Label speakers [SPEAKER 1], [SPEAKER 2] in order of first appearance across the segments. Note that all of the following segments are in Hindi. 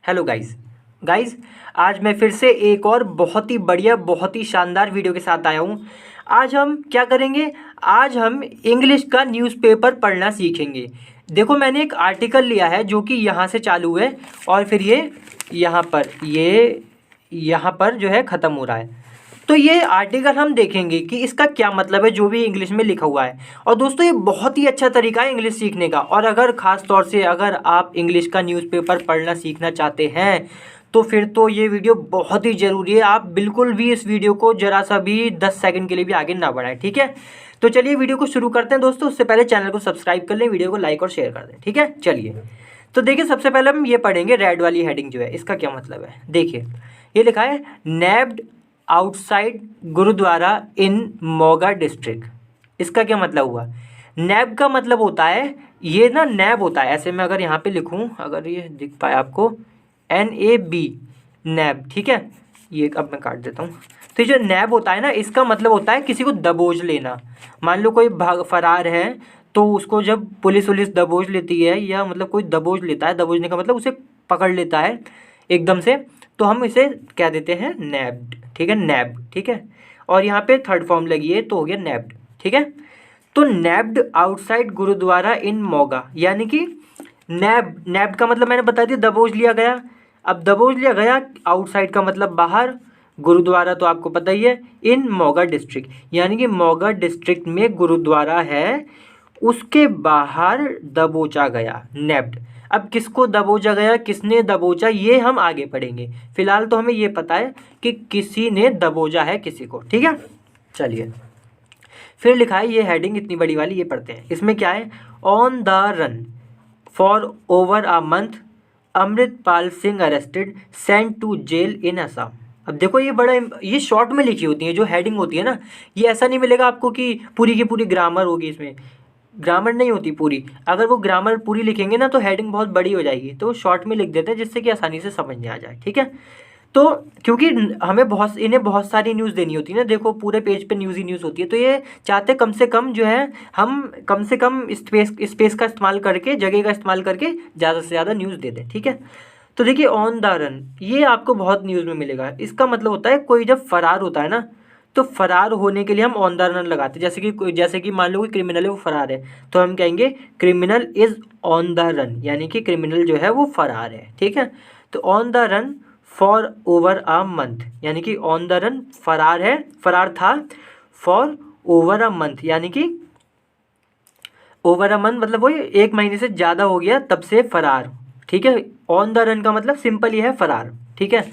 [SPEAKER 1] हेलो गाइस आज मैं फिर से एक और बहुत ही बढ़िया बहुत ही शानदार वीडियो के साथ आया हूँ। आज हम क्या करेंगे? आज हम इंग्लिश का न्यूज़पेपर पढ़ना सीखेंगे। देखो, मैंने एक आर्टिकल लिया है जो कि यहाँ से चालू है और फिर ये यहाँ पर जो है ख़त्म हो रहा है। तो ये आर्टिकल हम देखेंगे कि इसका क्या मतलब है जो भी इंग्लिश में लिखा हुआ है। और दोस्तों, ये बहुत ही अच्छा तरीका है इंग्लिश सीखने का। और अगर ख़ास तौर से अगर आप इंग्लिश का न्यूज़पेपर पढ़ना सीखना चाहते हैं तो फिर तो ये वीडियो बहुत ही ज़रूरी है। आप बिल्कुल भी इस वीडियो को ज़रा सा भी 10 सेकंड के लिए भी आगे ना बढ़ाएं, ठीक है? तो चलिए वीडियो को शुरू करते हैं दोस्तों। उससे पहले चैनल को सब्सक्राइब कर लें, वीडियो को लाइक और शेयर कर दें, ठीक है? चलिए, तो देखिए, सबसे पहले हम ये पढ़ेंगे रेड वाली हेडिंग जो है, इसका क्या मतलब है। देखिए, ये लिखा है नैब्ड आउटसाइड गुरुद्वारा इन मोगा डिस्ट्रिक्ट। इसका क्या मतलब हुआ? नैब का मतलब होता है, ये ना नैब होता है, ऐसे मैं अगर यहाँ पे लिखूँ, अगर ये दिख पाए आपको, NAB, नैब, ठीक है? ये अब मैं काट देता हूँ। तो ये जो नैब होता है ना, इसका मतलब होता है किसी को दबोच लेना। मान लो कोई भाग फरार है तो उसको जब पुलिस वुलिस दबोच लेती है, या मतलब कोई दबोच लेता है, दबोचने का मतलब उसे पकड़ लेता है एकदम से, तो हम इसे क्या देते हैं? नैब्ड, ठीक है? नैब, ठीक है? और यहाँ पे थर्ड फॉर्म लगी है तो हो गया नैब्ड, ठीक है? तो नैब्ड आउटसाइड गुरुद्वारा इन मोगा, यानी कि नैब्ड का मतलब मैंने बता दिया, दबोच लिया गया। अब दबोच लिया गया, आउटसाइड का मतलब बाहर, गुरुद्वारा तो आपको पता ही है, इन मोगा डिस्ट्रिक्ट, यानी कि मोगा डिस्ट्रिक्ट में गुरुद्वारा है, उसके बाहर दबोचा गया, नैब्ड। अब किसको दबोचा गया, किसने दबोचा, ये हम आगे पढ़ेंगे। फिलहाल तो हमें ये पता है कि किसी ने दबोचा है किसी को, ठीक है? चलिए, फिर लिखा है ये हेडिंग इतनी बड़ी वाली, ये पढ़ते हैं। इसमें क्या है? On the run for over a month, Amritpal Singh arrested, sent to jail in Assam. अब देखो, ये शॉर्ट में लिखी होती है जो हेडिंग होती है ना, ये ऐसा नहीं मिलेगा आपको कि पूरी की पूरी ग्रामर होगी इसमें। ग्रामर नहीं होती पूरी। अगर वो ग्रामर पूरी लिखेंगे ना तो हेडिंग बहुत बड़ी हो जाएगी, तो शॉर्ट में लिख देते हैं जिससे कि आसानी से समझ में आ जाए, ठीक है? तो क्योंकि हमें इन्हें बहुत सारी न्यूज़ देनी होती है ना, देखो पूरे पेज पे न्यूज़ ही न्यूज़ होती है, तो ये चाहते कम से कम जो है, हम कम से कम स्पेस का इस्तेमाल करके, जगह का इस्तेमाल करके ज़्यादा से ज़्यादा न्यूज़ दे दें, ठीक है? तो देखिए, ऑन द रन, ये आपको बहुत न्यूज़ में मिलेगा। इसका मतलब होता है कोई जब फरार होता है ना, तो फरार होने के लिए हम ऑन द रन लगाते हैं। जैसे कि मान लो कोई क्रिमिनल है, वो फरार है, तो हम कहेंगे criminal is on the run, यानी कि क्रिमिनल जो है वो फरार है, ठीक है? तो on the run for over a month, यानी कि ऑन द रन, फरार है, फरार था, फॉर ओवर अ मंथ, यानी कि ओवर अ मंथ मतलब वही 1 महीने से ज़्यादा हो गया तब से फरार, ठीक है? ऑन द रन का मतलब सिंपल ही है, फरार, ठीक है?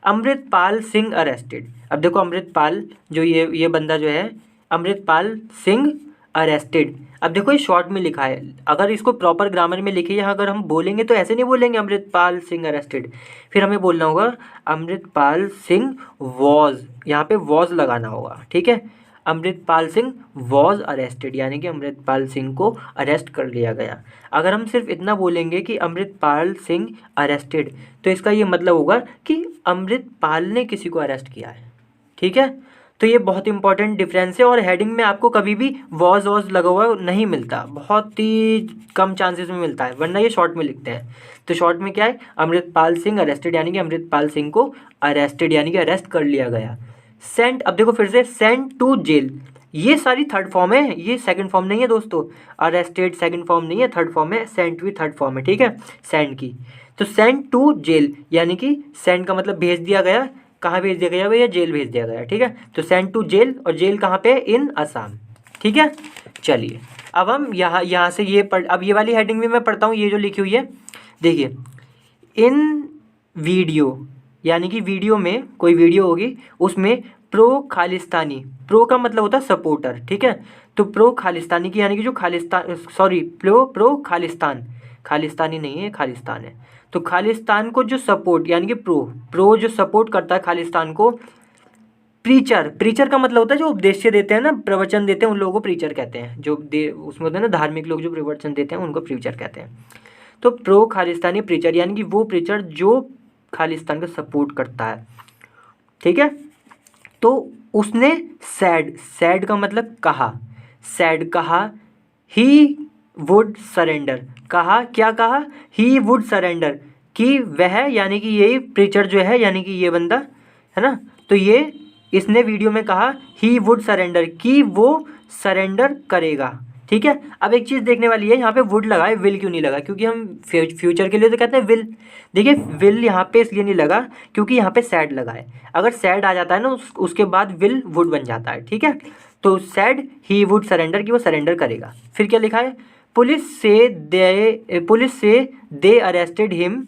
[SPEAKER 1] अमृतपाल सिंह अरेस्टेड। अब देखो, अमृतपाल जो ये बंदा जो है, अमृतपाल सिंह अरेस्टेड। अब देखो, ये शॉर्ट में लिखा है, अगर इसको प्रॉपर ग्रामर में लिखे, यहाँ अगर हम बोलेंगे तो ऐसे नहीं बोलेंगे अमृतपाल सिंह अरेस्टेड, फिर हमें बोलना होगा अमृतपाल सिंह वॉज, यहाँ पे वॉज लगाना होगा, ठीक है? अमृतपाल सिंह वॉज अरेस्टेड, यानी कि अमृतपाल सिंह को अरेस्ट कर लिया गया। अगर हम सिर्फ इतना बोलेंगे कि अमृतपाल सिंह अरेस्टेड, तो इसका ये मतलब होगा कि अमृतपाल ने किसी को अरेस्ट किया है, ठीक है? तो ये बहुत इंपॉर्टेंट डिफरेंस है। और हेडिंग में आपको कभी भी वॉज लगा हुआ नहीं मिलता, बहुत ही कम चांसेस में मिलता है, वरना ये शॉर्ट में लिखते हैं। तो शॉर्ट में क्या है? अमृतपाल सिंह अरेस्टेड, यानी कि अमृतपाल सिंह को अरेस्टेड, यानी कि अरेस्ट कर लिया गया। सेंट, अब देखो फिर से, सेंट टू जेल, ये सारी थर्ड फॉर्म है, ये सेकंड फॉर्म नहीं है दोस्तों। अरेस्टेड सेकंड फॉर्म नहीं है, थर्ड फॉर्म है। सेंट भी थर्ड फॉर्म है, ठीक है? सेंट की, तो सेंट टू जेल, यानी कि सेंट का मतलब भेज दिया गया। कहाँ भेज दिया गया भैया? जेल भेज दिया गया, ठीक है? तो सेंट टू जेल, और जेल कहाँ पे? इन असम, ठीक है? चलिए, अब हम यहाँ से ये अब ये वाली हेडिंग भी मैं पढ़ता हूँ, ये जो लिखी हुई है, देखिए, इन वीडियो, यानी कि वीडियो में कोई वीडियो होगी, उसमें प्रो खालिस्तानी, प्रो का मतलब होता है सपोर्टर, ठीक है? तो प्रो खालिस्तानी की, यानी कि जो खालिस्तान, सॉरी, प्रो खालिस्तान, खालिस्तानी नहीं है, खालिस्तान है। तो खालिस्तान को जो सपोर्ट, यानी कि प्रो जो सपोर्ट करता है खालिस्तान को, प्रीचर का मतलब होता है जो उपदेश देते हैं ना, प्रवचन देते हैं, उन लोगों को प्रीचर कहते हैं। जो उसमें होता है ना, धार्मिक लोग जो प्रवचन देते हैं उनको प्रीचर कहते हैं। तो प्रो खालिस्तानी प्रीचर, यानी कि वो प्रीचर जो खालिस्तान का सपोर्ट करता है, ठीक है? तो उसने सैड का मतलब कहा, सैड कहा, ही वुड सरेंडर, कहा, क्या कहा? ही वुड सरेंडर, कि वह यानी कि यही प्रीचर जो है यानी कि ये बंदा है ना, तो ये इसने वीडियो में कहा ही वुड सरेंडर, कि वो सरेंडर करेगा। ठीक है, अब एक चीज़ देखने वाली है, यहाँ पे वुड लगा है, विल क्यों नहीं लगा? क्योंकि हम फ्यूचर के लिए तो कहते हैं विल। देखिए विल यहाँ पे इसलिए नहीं लगा क्योंकि यहाँ पे सैड लगा है। अगर सैड आ जाता है ना उसके बाद विल वुड बन जाता है। ठीक है, तो सैड ही वुड सरेंडर, कि वो सरेंडर करेगा। फिर क्या लिखा है, police say they arrested him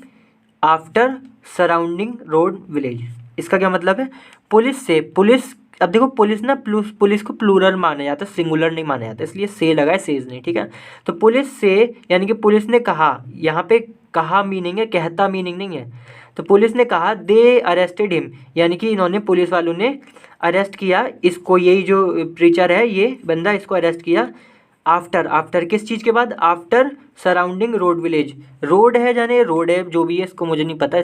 [SPEAKER 1] after surrounding road village. इसका क्या मतलब है, पुलिस, अब देखो पुलिस ना पुलिस को प्लूरल माना जाता है, सिंगुलर नहीं माना जाता, इसलिए से लगा है, सेज नहीं। ठीक है, तो पुलिस से यानी कि पुलिस ने कहा, यहाँ पे कहा मीनिंग है, कहता मीनिंग नहीं है। तो पुलिस ने कहा दे अरेस्टेड हिम, यानी कि इन्होंने पुलिस वालों ने अरेस्ट किया इसको, यही जो प्रीचर है ये बंदा, इसको अरेस्ट किया आफ्टर किस चीज़ के बाद, after surrounding road village. Road है जाने रोड है जो भी है, इसको मुझे नहीं पता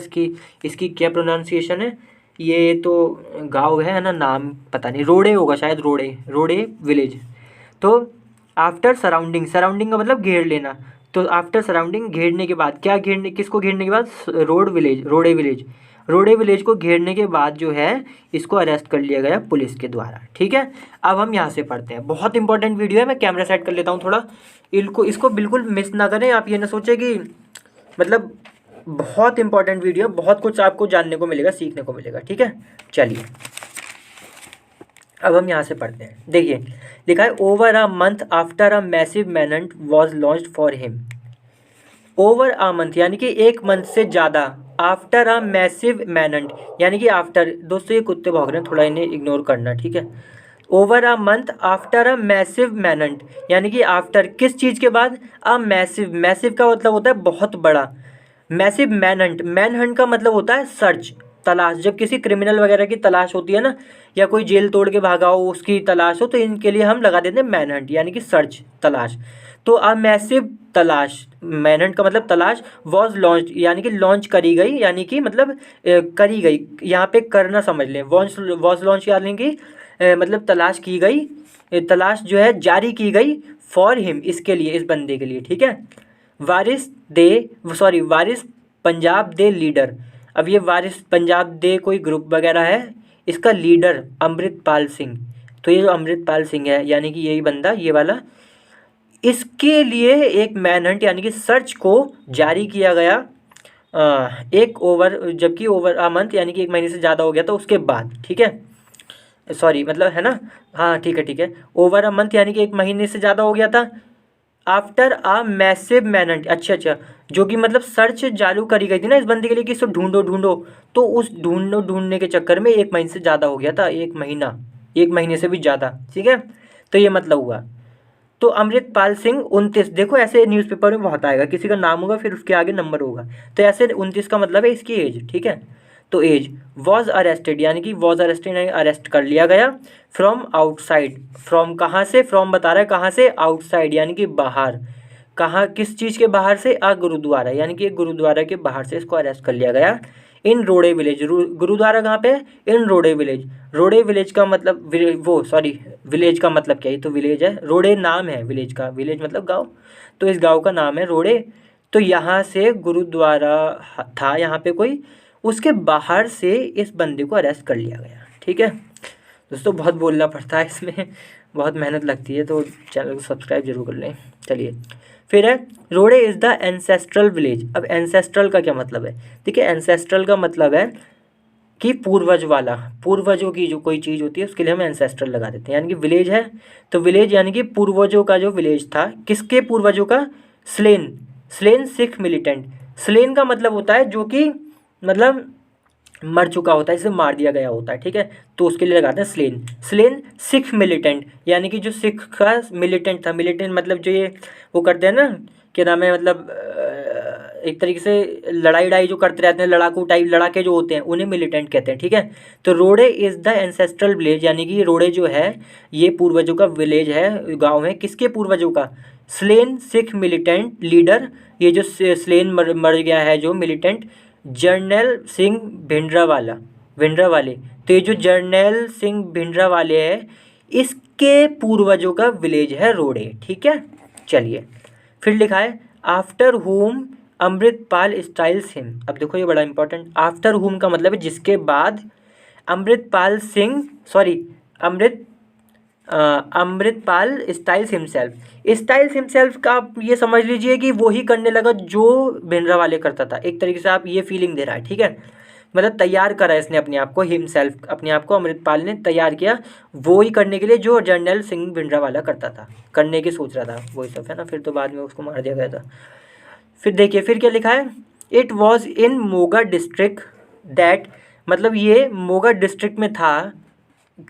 [SPEAKER 1] इसकी क्या प्रोनाउंसिएशन है। ये तो गांव है ना, नाम पता नहीं, रोडे होगा शायद, रोडे विलेज। तो आफ्टर सराउंडिंग का मतलब घेर लेना, तो आफ्टर सराउंडिंग घेरने के बाद, किसको घेरने के बाद, रोडे विलेज को घेरने के बाद जो है इसको अरेस्ट कर लिया गया पुलिस के द्वारा। ठीक है, अब हम यहाँ से पढ़ते हैं, बहुत इंपॉर्टेंट वीडियो है, मैं कैमरा सेट कर लेता हूँ थोड़ा, इसको बिल्कुल मिस ना करें। आप ये ना सोचें कि मतलब बहुत इंपॉर्टेंट वीडियो, बहुत कुछ आपको जानने को मिलेगा, सीखने को मिलेगा। ठीक है, चलिए अब हम यहाँ से पढ़ते हैं। देखिए लिखा है over a month after a massive manhunt was launched for him. Over a month यानी कि एक मंथ से ज़्यादा, आफ्टर अ मैसिव मैनंट यानी कि आफ्टर, दोस्तों ये कुत्ते भौंक रहे हैं, थोड़ा इन्हें इग्नोर करना। ठीक है, over a month after a massive manhunt यानी कि आफ्टर किस चीज़ के बाद, अ मैसिव का मतलब होता है बहुत बड़ा, मैसिव मैनहंट का मतलब होता है सर्च, तलाश। जब किसी क्रिमिनल वगैरह की तलाश होती है ना, या कोई जेल तोड़ के भागा हो उसकी तलाश हो, तो इनके लिए हम लगा देते हैं मैनहंट यानी कि सर्च, तलाश। तो अ मैसिव तलाश, मैनहंट का मतलब तलाश, वॉज लॉन्च यानी कि लॉन्च करी गई, यानी कि मतलब करी गई, यहाँ पे करना समझ लें। वॉज लॉन्च यानी कि मतलब तलाश की गई, तलाश जो है जारी की गई, फॉर हिम इसके लिए, इस बंदे के लिए। ठीक है, वारिस पंजाब दे लीडर। अब ये वारिस पंजाब दे कोई ग्रुप वगैरह है, इसका लीडर अमृतपाल सिंह। तो ये जो अमृतपाल सिंह है यानी कि यही बंदा, ये वाला, इसके लिए एक मैनहंट यानी कि सर्च को जारी किया गया एक ओवर, जबकि ओवर अ मंथ यानी कि एक महीने से ज़्यादा हो गया था उसके बाद। ठीक है, सॉरी मतलब है ना, हाँ ठीक है, ओवर अ मंथ यानी कि एक महीने से ज़्यादा हो गया था, आफ्टर अ मैसिव मैनंट, अच्छा, जो कि मतलब सर्च चालू करी गई थी ना इस बंदे के लिए कि इसको ढूंढो, तो उस ढूंढने के चक्कर में एक महीने से ज़्यादा हो गया था, एक महीने से भी ज़्यादा। ठीक है, तो ये मतलब हुआ। तो अमृतपाल सिंह 29, देखो ऐसे न्यूज़पेपर में बहुत आएगा, किसी का नाम होगा फिर उसके आगे नंबर होगा, तो ऐसे 29 का मतलब है इसकी एज। ठीक है, तो एज, वॉज अरेस्टेड यानी कि वॉज अरेस्टेड यानी अरेस्ट कर लिया गया, फ्रॉम आउटसाइड, फ्रॉम कहाँ से, फ्रॉम बता रहा है कहाँ से, आउटसाइड यानी कि बाहर, कहाँ किस चीज़ के बाहर से, अ गुरुद्वारा यानी कि एक गुरुद्वारा के बाहर से इसको अरेस्ट कर लिया गया, इन रोडे विलेज। गुरुद्वारा कहाँ पे है, इन रोडे विलेज। रोडे विलेज का मतलब विलेज का मतलब क्या है, तो विलेज है, रोडे नाम है विलेज का, विलेज मतलब गांव, तो इस गांव का नाम है रोडे। तो यहाँ से गुरुद्वारा था यहाँ पे कोई, उसके बाहर से इस बंदे को अरेस्ट कर लिया गया। ठीक है दोस्तों, बहुत बोलना पड़ता है इसमें, बहुत मेहनत लगती है, तो चैनल को सब्सक्राइब जरूर कर लें। चलिए फिर है रोडे इज़ द एंसेस्ट्रल विलेज। अब एंसेस्ट्रल का क्या मतलब है, देखिए एंसेस्ट्रल का मतलब है कि पूर्वज वाला, पूर्वजों की जो कोई चीज़ होती है उसके लिए हम एंसेस्ट्रल लगा देते हैं, यानी कि विलेज है तो विलेज यानी कि पूर्वजों का जो विलेज था, किसके पूर्वजों का, स्लेन सिख मिलिटेंट। स्लेन का मतलब होता है जो कि मतलब मर चुका होता है, इसे मार दिया गया होता है। ठीक है, तो उसके लिए लगाते हैं स्लेन सिख मिलिटेंट, यानी कि जो सिख का मिलिटेंट था, मिलिटेंट मतलब जो ये वो करते हैं ना, क्या नाम है, मतलब एक तरीके से लड़ाई जो करते रहते हैं, लड़ाकू टाइप लड़ाके जो होते हैं उन्हें मिलिटेंट कहते हैं। ठीक है, तो रोडे इज़ द एंसेस्ट्रल विलेज यानी कि रोडे जो है ये पूर्वजों का विलेज है, गाँव है, किसके पूर्वजों का, स्लेन सिख मिलिटेंट लीडर, ये जो स्लेन मर गया है जो मिलिटेंट, जर्नैल सिंह भिंडरावाले। तो ये जो जर्नैल सिंह भिंडरावाले है इसके पूर्वजों का विलेज है रोडे। ठीक है, चलिए फिर लिखा है after home Amritpal styles him, अब देखो ये बड़ा इंपॉर्टेंट, आफ्टर हुम का मतलब है जिसके बाद, Amritpal Singh sorry Amrit Amritpal styles himself, styles himself का आप ये समझ लीजिए कि वो ही करने लगा जो भिंडरावाले करता था, एक तरीके से आप ये फीलिंग दे रहा है, ठीक है। मतलब तैयार करा इसने अपने आप को, हिमसेल्फ अपने आप को अमृतपाल ने तैयार किया वो ही करने के लिए जो जनरल सिंह भिंडरावाला करता था, करने की सोच रहा था वही सब, है ना। फिर तो बाद में उसको मार दिया गया था। फिर देखिए फिर क्या लिखा है, it was in Moga district that, मतलब ये मोगा डिस्ट्रिक्ट में था,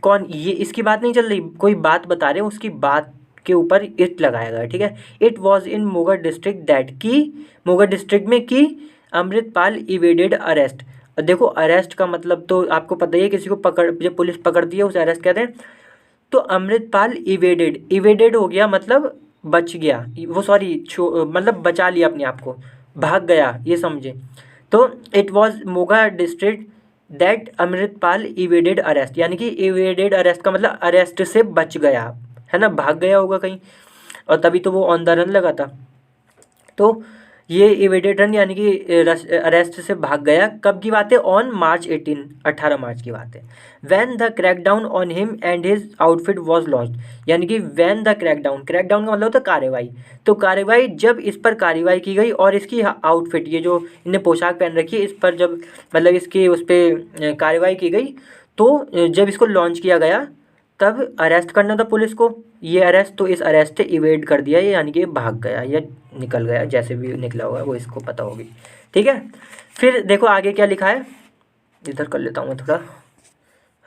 [SPEAKER 1] कौन ये, इसकी बात नहीं चल रही, कोई बात बता रहे हैं, उसकी बात के ऊपर इट लगाया गया, ठीक है। It was in Moga district that की, मोगा डिस्ट्रिक्ट में की अमृतपाल इवेडेड अरेस्ट। देखो अरेस्ट का मतलब तो आपको पता ही है, किसी को पकड़, जब पुलिस पकड़ती है उसे अरेस्ट कहते हैं। तो अमृतपाल इवेडेड, इवेडेड हो गया मतलब बच गया, वो सॉरी मतलब बचा लिया अपने आप को, भाग गया, ये समझे। तो it was Moga district that Amritpal evaded arrest, यानी कि इवेडेड अरेस्ट का मतलब अरेस्ट से बच गया, है ना, भाग गया होगा कहीं, और तभी तो वो ऑन द रन लगा था। तो ये इवेडेड रन यानी कि अरेस्ट से भाग गया। कब की बात है, ऑन मार्च 18, 18 मार्च की बात है। When the crackdown on him and his outfit was launch, यानी कि वैन द क्रैकडाउन, क्रैकडाउन का मतलब होता है कार्रवाई, तो कार्रवाई जब इस पर कार्रवाई की गई और इसकी आउटफिट, ये जो इन्हें पोशाक पहन रखी है, इस पर जब मतलब इसकी उस पर कार्रवाई की गई, तो जब इसको लॉन्च किया गया तब अरेस्ट करना था पुलिस को, ये अरेस्ट, तो इस अरेस्ट से इवेड कर दिया ये, यानी कि भाग गया या निकल गया, जैसे भी निकला होगा वो इसको पता होगी, ठीक है। फिर देखो आगे क्या लिखा है, इधर कर लेता हूँ मैं थोड़ा,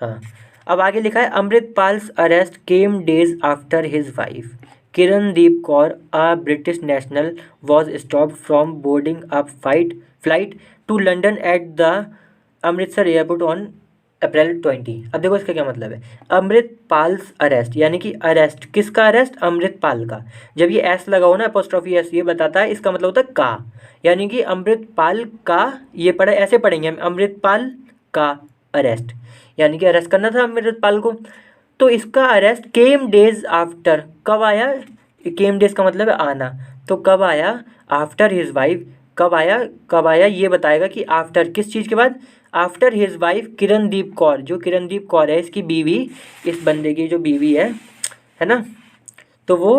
[SPEAKER 1] हाँ। अब आगे लिखा है, Amritpal's arrest came days after his wife Kirandeep Kaur a British national was stopped from boarding a flight to London at the Amritsar airport on April 20। अब देखो इसका क्या मतलब है, अमृतपाल्स अरेस्ट, यानी कि अरेस्ट, किसका अरेस्ट, अमृतपाल का। जब ये एस लगा हो ना, अपोस्ट्रोफी एस, ये बताता है, इसका मतलब होता है का, यानी कि अमृतपाल का, ये पढ़े ऐसे पढ़ेंगे हम, अमृतपाल का अरेस्ट, यानी कि अरेस्ट करना था अमृतपाल को। तो इसका अरेस्ट केम डेज आफ्टर, कब आया, केम डेज का मतलब है आना, तो कब आया, आफ्टर हिज वाइफ, कब आया ये बताएगा कि आफ्टर किस चीज़ के बाद, after his wife Kirandeep Kaur, जो किरणदीप कौर है इसकी बीवी, इस बंदे की जो बीवी है ना, तो वो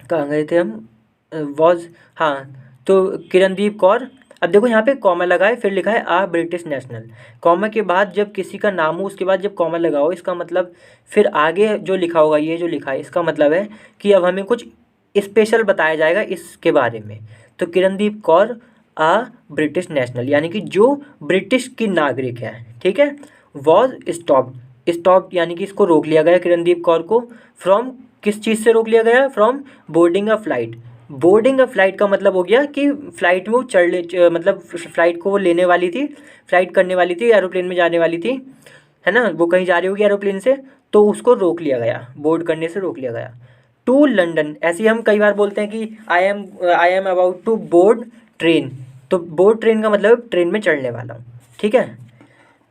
[SPEAKER 1] कहाँ गए थे हम, वॉज, हाँ, तो किरणदीप कौर। अब देखो यहाँ पे कॉमा लगा है, फिर लिखा है आ ब्रिटिश नेशनल, कॉमा के बाद जब किसी का नाम हो उसके बाद जब कॉमा लगा हो, इसका मतलब फिर आगे जो लिखा होगा, ये जो लिखा है इसका मतलब है कि अब हमें कुछ स्पेशल बताया जाएगा इसके बारे में। तो किरणदीप कौर आ ब्रिटिश नेशनल, यानी कि जो ब्रिटिश की नागरिक है, ठीक है। वॉज स्टॉप्ड, स्टॉप्ड यानी कि इसको रोक लिया गया किरणदीप कौर को, फ्रॉम, किस चीज़ से रोक लिया गया, from boarding a flight. Boarding a flight का मतलब हो गया कि फ़्लाइट में वो मतलब फ़्लाइट को वो लेने वाली थी, फ़्लाइट करने वाली थी, एरोप्लेन में जाने वाली थी, है ना, वो कहीं जा रही होगी एरोप्लेन से, तो उसको रोक लिया गया, बोर्ड करने से रोक लिया गया। टू लंदन, ऐसे ही हम कई बार बोलते हैं कि I am about to board train, तो बोर्ड ट्रेन का मतलब ट्रेन में चढ़ने वाला हूँ, ठीक है।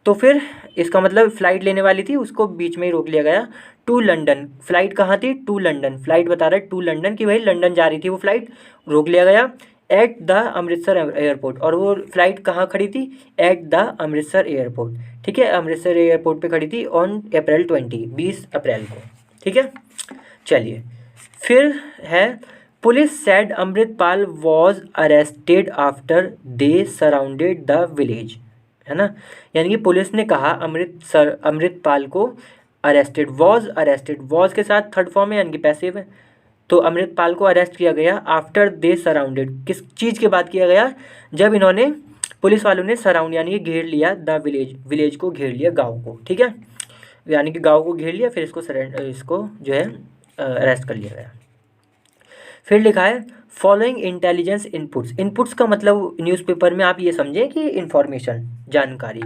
[SPEAKER 1] तो फिर इसका मतलब फ़्लाइट लेने वाली थी, उसको बीच में ही रोक लिया गया। टू लंदन, फ़्लाइट कहाँ थी, टू लंदन, फ़्लाइट बता रहा है टू लंदन, कि भाई लंदन जा रही थी वो फ़्लाइट, रोक लिया गया। एट द अमृतसर एयरपोर्ट, और वो फ़्लाइट कहाँ खड़ी थी, एट द अमृतसर एयरपोर्ट, ठीक है, अमृतसर एयरपोर्ट पे खड़ी थी ऑन अप्रैल 20, 20 अप्रैल को, ठीक है। चलिए फिर है, police said Amritpal was arrested after they surrounded the village, है ना, यानी कि पुलिस ने कहा अमृतपाल को अरेस्टेड, वॉज के साथ थर्ड फॉर्म है, यानी कि पैसिव है, तो अमृतपाल को अरेस्ट किया गया आफ्टर दे सराउंडेड, किस चीज़ के बाद किया गया, जब इन्होंने, पुलिस वालों ने सराउंड यानी कि घेर लिया, द विलेज को घेर लिया, गाँव को, ठीक है, यानी कि गाँव को घेर लिया, फिर इसको जो है अरेस्ट कर लिया गया। फिर लिखा है, फॉलोइंग इंटेलिजेंस इनपुट्स का मतलब न्यूज़पेपर में आप ये समझें कि इंफॉर्मेशन, जानकारी।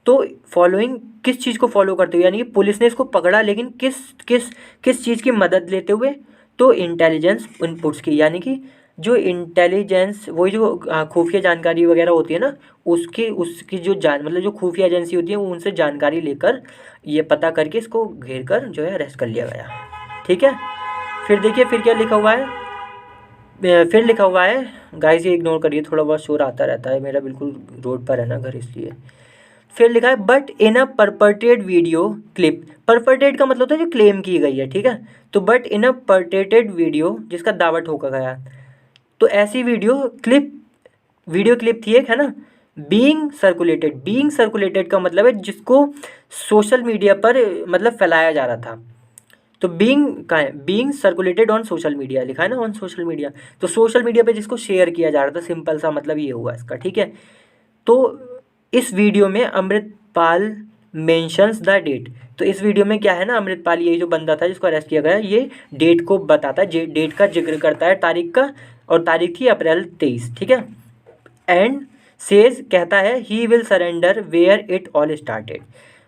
[SPEAKER 1] तो फॉलोइंग किस चीज़ को फॉलो करते हुए, यानी कि पुलिस ने इसको पकड़ा, लेकिन किस किस किस चीज़ की मदद लेते हुए, तो इंटेलिजेंस इनपुट्स की, यानी कि जो इंटेलिजेंस, वही जो खुफिया जानकारी वगैरह होती है ना, उसकी जो मतलब जो खुफिया एजेंसी होती है वो उनसे जानकारी लेकर ये पता करके इसको घेर कर जो है अरेस्ट कर लिया गया, ठीक है। फिर देखिए फिर क्या लिखा हुआ है, फिर लिखा हुआ है, गाइस ये इग्नोर करिए, थोड़ा बहुत शोर आता रहता है, मेरा बिल्कुल रोड पर है ना घर, इसलिए। फिर लिखा है but in a purported video clip. Purported का मतलब होता है जो क्लेम की गई है, ठीक है। तो बट इन अ परपेटेड वीडियो, जिसका दावा ठोका गया, तो ऐसी वीडियो क्लिप थी एक, है ना। बीइंग सर्कुलेटेड का मतलब है जिसको सोशल मीडिया पर मतलब फैलाया जा रहा था। तो बीइंग का है, being circulated on social media लिखा है ना, ऑन सोशल मीडिया। तो सोशल मीडिया पे जिसको शेयर किया जा रहा था, सिंपल सा मतलब ये हुआ इसका, ठीक है। तो इस वीडियो में अमृतपाल मेंशंस द डेट। तो इस वीडियो में क्या है ना, अमृतपाल ये जो बंदा था जिसको अरेस्ट किया गया, ये डेट को बताता है, डेट का जिक्र करता है, तारीख का, और तारीख थी अप्रैल 23, ठीक है। एंड सेज कहता है he will surrender where it all started.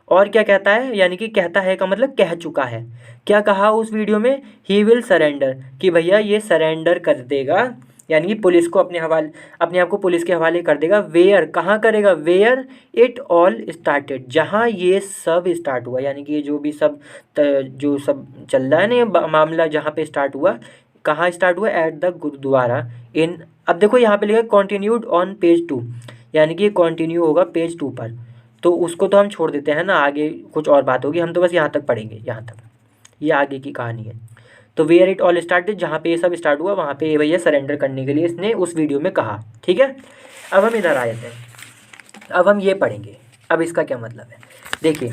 [SPEAKER 1] और क्या कहता है, यानी कि कहता है का मतलब कह चुका है। क्या कहा उस वीडियो में, ही विल सरेंडर, कि भैया ये सरेंडर कर देगा, यानी कि पुलिस को अपने आप को पुलिस के हवाले कर देगा। वेयर कहाँ करेगा, वेयर इट ऑल स्टार्टेड, जहाँ ये सब स्टार्ट हुआ, यानी कि ये जो भी सब जो सब चल रहा है ना, ये मामला जहाँ पे स्टार्ट हुआ, कहाँ स्टार्ट हुआ, एट द गुरुद्वारा इन। अब देखो यहाँ पे लिखा है कॉन्टिन्यूड ऑन पेज 2, यानी कि ये कॉन्टिन्यू होगा पेज 2 पर। तो उसको तो हम छोड़ देते हैं ना, आगे कुछ और बात होगी, हम तो बस यहाँ तक पढ़ेंगे, यहाँ तक ये आगे की कहानी है। तो वेयर इट ऑल स्टार्टेड, जहाँ पे ये सब स्टार्ट हुआ, वहाँ पे ये भैया सरेंडर करने के लिए इसने उस वीडियो में कहा, ठीक है। अब हम इधर आए थे, अब हम ये पढ़ेंगे, अब इसका क्या मतलब है। देखिए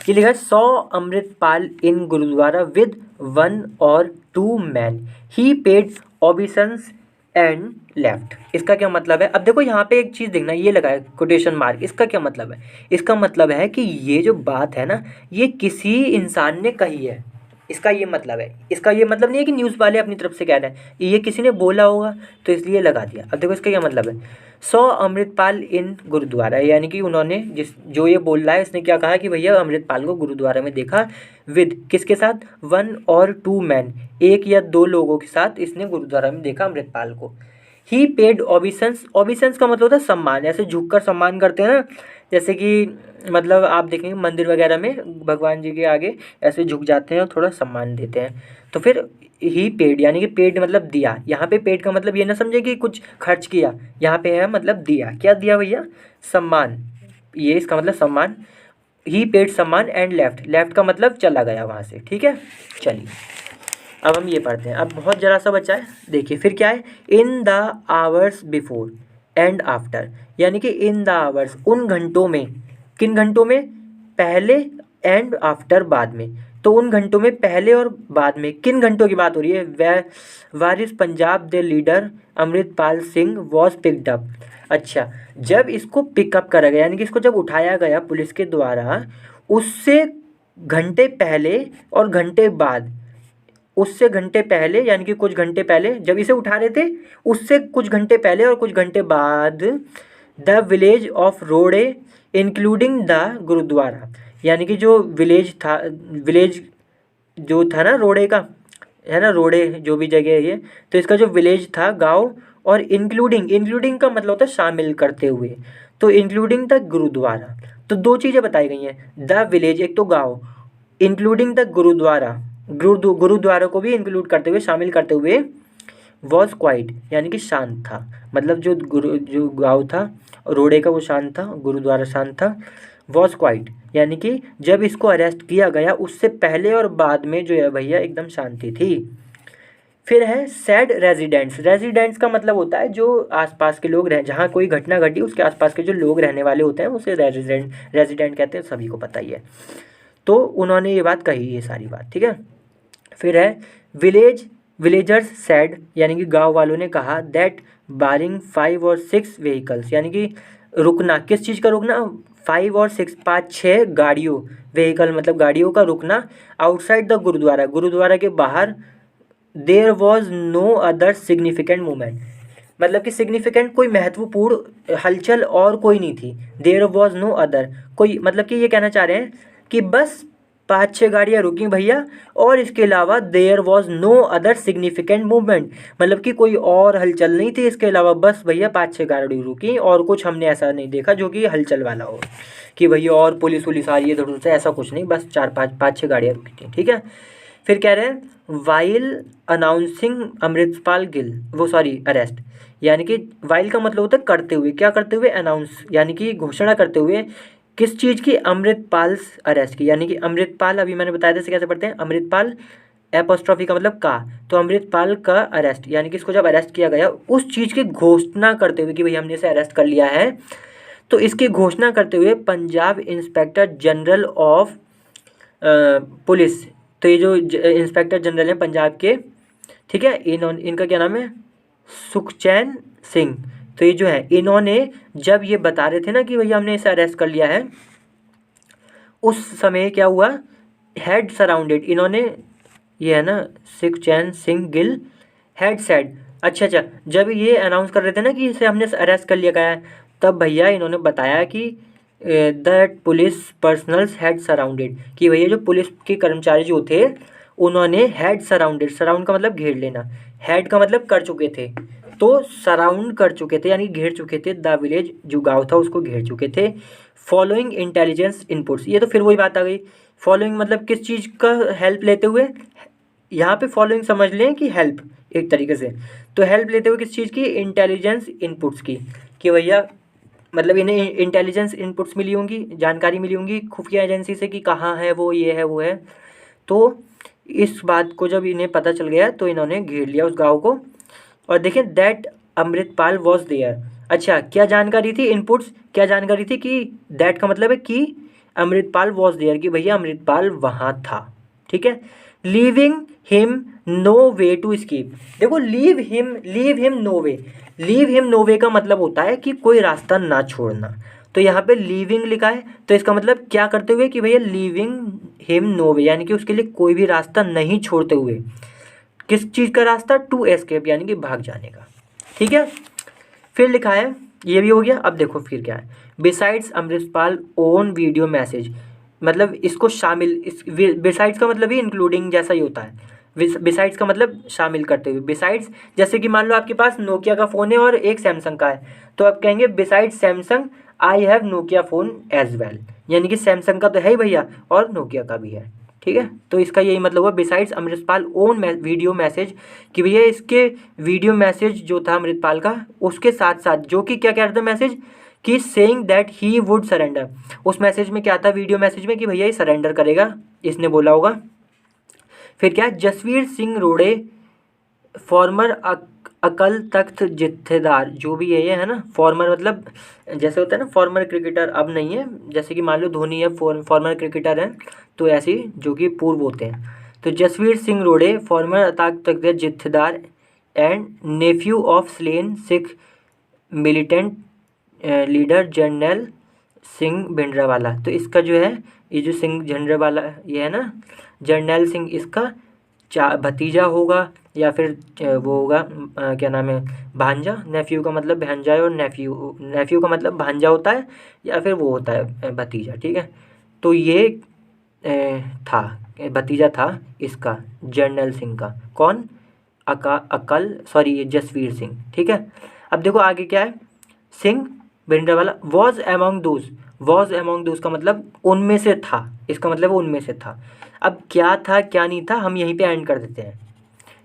[SPEAKER 1] ये लिखा है saw Amritpal in gurdwara with 1 और 2 man, he paid obeisance and left. इसका क्या मतलब है, अब देखो यहाँ पे एक चीज़ देखना, ये लगा है कोटेशन मार्क, इसका क्या मतलब है। इसका मतलब है कि ये जो बात है ना, ये किसी इंसान ने कही है, इसका ये मतलब है। इसका ये मतलब नहीं है कि न्यूज़ वाले अपनी तरफ से कह रहे हैं, ये किसी ने बोला होगा तो इसलिए लगा दिया। अब देखो इसका क्या मतलब है, सौ अमृतपाल इन गुरुद्वारा, यानी कि उन्होंने जो ये बोल रहा है, इसने क्या कहा कि भैया अमृतपाल को गुरुद्वारा में देखा, विद किसके साथ, 1 और 2 मैन, 1 या 2 लोगों के साथ इसने गुरुद्वारा में देखा अमृतपाल को। ही पेड ओबिसंस, ओबिसंस का मतलब होता है सम्मान, ऐसे झुक कर सम्मान करते हैं ना, जैसे कि मतलब आप देखेंगे मंदिर वगैरह में भगवान जी के आगे ऐसे झुक जाते हैं और थोड़ा सम्मान देते हैं। तो फिर ही पेड, यानी कि पेड मतलब दिया, यहाँ पे पेड का मतलब ये ना समझे कि कुछ खर्च किया, यहाँ पे है मतलब दिया, क्या दिया भैया, सम्मान, ये इसका मतलब सम्मान। ही पेड सम्मान एंड लेफ्ट, लेफ्ट का मतलब चला गया वहाँ से, ठीक है। चलिए अब हम ये पढ़ते हैं, अब बहुत जरा सा बचा है, देखिए फिर क्या है, in the hours before and after, यानी कि इन द आवर्स उन घंटों में, किन घंटों में, पहले, एंड आफ्टर बाद में। तो उन घंटों में पहले और बाद में किन घंटों की बात हो रही है, Waris Punjab De leader Amritpal Singh was picked up. अच्छा, जब इसको पिकअप करा गया, यानी कि इसको जब उठाया गया पुलिस के द्वारा, उससे घंटे पहले और घंटे बाद, उससे घंटे पहले यानी कि कुछ घंटे पहले जब इसे उठा रहे थे, उससे कुछ घंटे पहले और कुछ घंटे बाद, द विलेज ऑफ रोडे इंक्लूडिंग द गुरुद्वारा, यानी कि जो विलेज था, विलेज जो था ना रोडे का, है ना, रोडे जो भी जगह है ये, तो इसका जो विलेज था, गांव, और इंक्लूडिंग का मतलब होता है शामिल करते हुए, तो इंक्लूडिंग द गुरुद्वारा। तो 2 चीज़ें बताई गई हैं, द विलेज एक तो गांव, इंक्लूडिंग द गुरुद्वारा, गुरुद्वारा को भी इंक्लूड करते हुए, शामिल करते हुए, वॉज क्वाइट, यानी कि शांत था, मतलब जो गाँव था रोडे का वो शांत था, गुरुद्वारा शांत था। वॉज क्वाइट यानी कि जब इसको अरेस्ट किया गया उससे पहले और बाद में जो है भैया एकदम शांति थी। फिर है सैड रेजिडेंट्स, रेजिडेंट्स का मतलब होता है जो आसपास के लोग रह, जहाँ कोई घटना घटी उसके आसपास के जो लोग रहने वाले होते हैं उसे रेजिडेंट कहते हैं, सभी को पता ही है। तो उन्होंने ये बात कही, ये सारी बात, ठीक है। फिर है विलेजर्स सैड, यानी कि गांव वालों ने कहा, दैट बारिंग 5 और 6 व्हीकल्स, यानी कि रुकना, किस चीज़ का रुकना, 5 और 6, 5-6 गाड़ियों, व्हीकल मतलब गाड़ियों का रुकना, आउटसाइड द गुरुद्वारा, गुरुद्वारा के बाहर, there was no other significant movement, मतलब कि सिग्निफिकेंट कोई महत्वपूर्ण हलचल और कोई नहीं थी, देयर वॉज नो अदर, कोई मतलब कि ये कहना चाह रहे हैं कि बस 5-6 गाड़ियाँ रुकी भैया, और इसके अलावा there was no other significant movement, मतलब कि कोई और हलचल नहीं थी इसके अलावा, बस भैया 5-6 गाड़ी रुकी और कुछ हमने ऐसा नहीं देखा जो कि हलचल वाला हो, कि भैया और पुलिस आ रही है इधर उधर से, ऐसा कुछ नहीं, बस 4-5-6 गाड़ियाँ रुकी थी, ठीक है। फिर कह रहे हैं while announcing Amritpal Gill arrest, यानी कि वाइल का मतलब होता है करते हुए, क्या करते हुए, अनाउंस यानी कि घोषणा करते हुए, किस चीज़ की, अमृतपाल अरेस्ट की, यानी कि अमृतपाल, अभी मैंने बताया था इसे कैसे पढ़ते हैं, अमृतपाल एपोस्ट्रॉफी का मतलब का, तो अमृतपाल का अरेस्ट यानी कि इसको जब अरेस्ट किया गया उस चीज़ की घोषणा करते हुए कि भाई हमने इसे अरेस्ट कर लिया है, तो इसकी घोषणा करते हुए Punjab inspector general of police, तो ये जो इंस्पेक्टर जनरल हैं पंजाब के, ठीक है, इनका क्या नाम है, सुखचैन सिंह, तो ये जो है इन्होंने जब ये बता रहे थे ना कि भैया हमने इसे अरेस्ट कर लिया है, उस समय क्या हुआ, हेड सराउंडेड, इन्होंने, ये है ना सुखचैन सिंह गिल, हेड सेड, अच्छा, जब ये अनाउंस कर रहे थे ना कि इसे हमने अरेस्ट कर लिया गया है, तब भैया इन्होंने बताया कि that police personals had surrounded, कि भैया जो पुलिस के कर्मचारी जो थे उन्होंने हैड सराउंडेड, सराउंड का मतलब घेर लेना, हैड का मतलब कर चुके थे, तो सराउंड कर चुके थे यानी घेर चुके थे, द विलेज, जो गाँव था उसको घेर चुके थे, फॉलोइंग इंटेलिजेंस इनपुट्स, ये तो फिर वही बात आ गई, फॉलोइंग मतलब किस चीज़ का हेल्प लेते हुए, यहाँ पे फॉलोइंग समझ लें कि हेल्प एक तरीके से, तो हेल्प लेते हुए किस चीज़ की, इंटेलिजेंस इनपुट्स की, कि भैया मतलब इन्हें इंटेलिजेंस इनपुट्स मिली होंगी, जानकारी मिली होंगी खुफिया एजेंसी से कि कहाँ है वो, ये है वो है, तो इस बात को जब इन्हें पता चल गया तो इन्होंने घेर लिया उस गाँव को। और देखें दैट अमृतपाल वॉज देयर, अच्छा क्या जानकारी थी, इनपुट्स क्या जानकारी थी, कि दैट का मतलब है कि अमृतपाल वॉज देयर, कि भैया अमृतपाल वहाँ था, ठीक है, leaving him no way to escape, देखो leave him no way, leave him no way का मतलब होता है कि कोई रास्ता ना छोड़ना, तो यहाँ पे लीविंग लिखा है तो इसका मतलब क्या करते हुए, कि भैया लीविंग हिम नो वे, यानी कि उसके लिए कोई भी रास्ता नहीं छोड़ते हुए, किस चीज़ का रास्ता, टू एस्केप यानी कि भाग जाने का, ठीक है। फिर लिखा है, ये भी हो गया, अब देखो फिर क्या है, besides Amritpal own video message, मतलब इसको शामिल, इस बिसाइड्स का मतलब ही इंक्लूडिंग जैसा ही होता है, बिसाइड्स का मतलब शामिल करते हुए, बिसाइड्स जैसे कि मान लो आपके पास नोकिया का फ़ोन है और एक सैमसंग का है, तो आप कहेंगे besides Samsung I have Nokia phone as well, यानी कि सैमसंग का तो है ही भैया और नोकिया का भी है, ठीक है, तो इसका यही मतलब हुआ besides Amritpal own video message, कि भैया इसके वीडियो मैसेज जो था अमृतपाल का, उसके साथ साथ जो कि क्या कह रहा था मैसेज, कि saying that he would surrender, उस मैसेज में क्या था, वीडियो मैसेज में, कि भैया ये सरेंडर करेगा, इसने बोला होगा। फिर क्या है, जसवीर सिंह रोड़े फॉर्मर अकल तख्त जत्थेदार, जो भी है ये है ना, फॉर्मर मतलब जैसे होता है ना फॉर्मर क्रिकेटर, अब नहीं है, जैसे कि मान लो धोनी है फॉर्मर क्रिकेटर है, तो ऐसे ही जो कि पूर्व होते हैं, तो Jasvir Singh Rode former Akal Takht jathedar and nephew of slain Sikh militant leader Jarnail Singh Bhindranwale, तो इसका जो है ये जो सिंह भिंडरावाला ये है ना, जर्नैल सिंह इसका भतीजा होगा या फिर वो होगा क्या नाम है, भांजा, नेफ्यू का मतलब भांजा है और नेफ्यू का मतलब भांजा होता है या फिर वो होता है भतीजा, ठीक है, तो ये था भतीजा था इसका जर्नैल सिंह का, कौन, ये जसवीर सिंह, ठीक है। अब देखो आगे क्या है, Singh Bhindranwale was among those का मतलब उनमें से था, इसका मतलब उनमें से था। अब क्या था क्या नहीं था हम यहीं पे एंड कर देते हैं,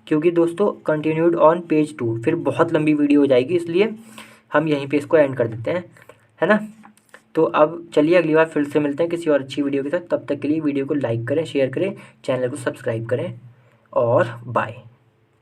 [SPEAKER 1] क्योंकि दोस्तों कंटिन्यूड ऑन पेज 2 फिर बहुत लंबी वीडियो हो जाएगी, इसलिए हम यहीं पे इसको एंड कर देते हैं, है ना। तो अब चलिए अगली बार फिर से मिलते हैं किसी और अच्छी वीडियो के साथ, तब तक के लिए वीडियो को लाइक करें, शेयर करें, चैनल को सब्सक्राइब करें और बाय।